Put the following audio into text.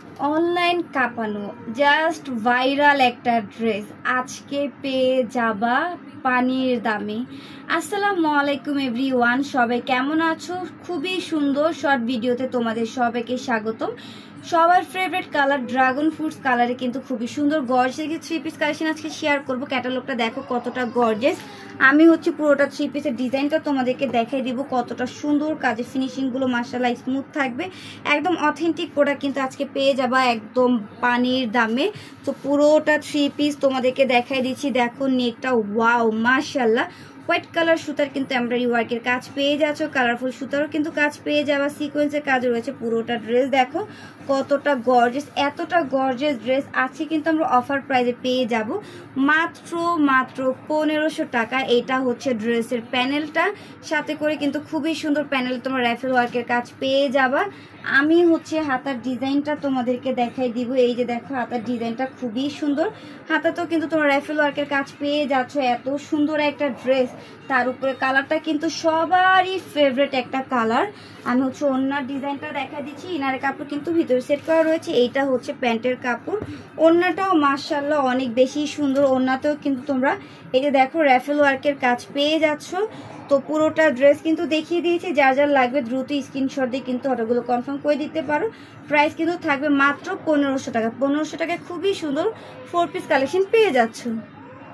Online কাঁপানো just viral একটা dress আজকে পেয়ে যাবা পানির দামে। আসসালামু আলাইকুম এভরিওয়ান, সবাই কেমন আছো? খুবই সুন্দর শর্ট ভিডিওতে তোমাদের সবাইকে স্বাগতম। সবার ফেভারিট কালার ড্রাগন ফ্রুটস কালারে কিন্তু খুবই সুন্দর গর্জিয়াস থ্রি পিস কালেকশন আজকে শেয়ার করব। ক্যাটালগটা দেখো কতটা গর্জিয়াস। আমি হচ্ছে পুরোটা থ্রি পিসের ডিজাইনটা তোমাদেরকে দেখাই দিব কতটা সুন্দর, কাজের ফিনিশিংগুলো মাশাআল্লাহ স্মুথ থাকবে, একদম অথেন্টিক প্রোডাক্ট কিন্তু আজকে পেয়ে যাবা একদম পানির দামে। তো পুরোটা থ্রি পিস তোমাদেরকে দেখাই দিচ্ছি। দেখো নেকটা ওয়াও মাশাআল্লাহ, হোয়াইট কালার সুতার কিন্তু এমব্রয়ডারি ওয়ার্কের কাজ পেয়ে যাচ্ছ, কালারফুল সুতারও কিন্তু কাজ পেয়ে যাওয়া, সিকোয়েন্সের কাজ রয়েছে। পুরোটা ড্রেস দেখো কতটা গর্জিয়াস, এতটা গর্জিয়াস ড্রেস আছে কিন্তু আমরা অফার প্রাইসে পেয়ে যাব মাত্র 1500 টাকা। এটা হচ্ছে ড্রেসের প্যানেলটা, সাথে করে কিন্তু খুবই সুন্দর প্যানেল তোমরা র্যাফেল ওয়ার্কের কাজ পেয়ে যাবা। আমি হচ্ছে হাতার ডিজাইনটা তোমাদেরকে দেখাই দিব। এই যে দেখো হাতার ডিজাইনটা খুবই সুন্দর, হাতাতেও কিন্তু তোমরা র্যাফেল ওয়ার্কের কাজ পেয়ে যাচ্ছ। এত সুন্দর একটা ড্রেস, তার উপরে কালারটা কিন্তু সবারই ফেভারিট একটা কালার। আমি হচ্ছে ওড়নার ডিজাইনটা দেখা দিচ্ছি। ইনারের কাপড় কিন্তু ভিতরে সেট করা রয়েছে। এইটা হচ্ছে প্যান্টের কাপড়। ওড়নাটাও মাশাআল্লাহ অনেক বেশি সুন্দর। ওড়নাতেও কিন্তু তোমরা এই যে দেখো র্যাফেল ওয়ার্কের কাজ পেয়ে যাচ্ছ। তো পুরোটা ড্রেস কিন্তু দেখিয়ে দিয়েছি, যার যার লাগবে দ্রুত স্ক্রিনশট দিয়ে কিন্তু অর্ডারগুলো কনফার্ম করে দিতে পারো। প্রাইস কিন্তু থাকবে মাত্র 1500 টাকা। 1500 টাকায় খুবই সুন্দর 4 পিস কালেকশন পেয়ে যাচ্ছ।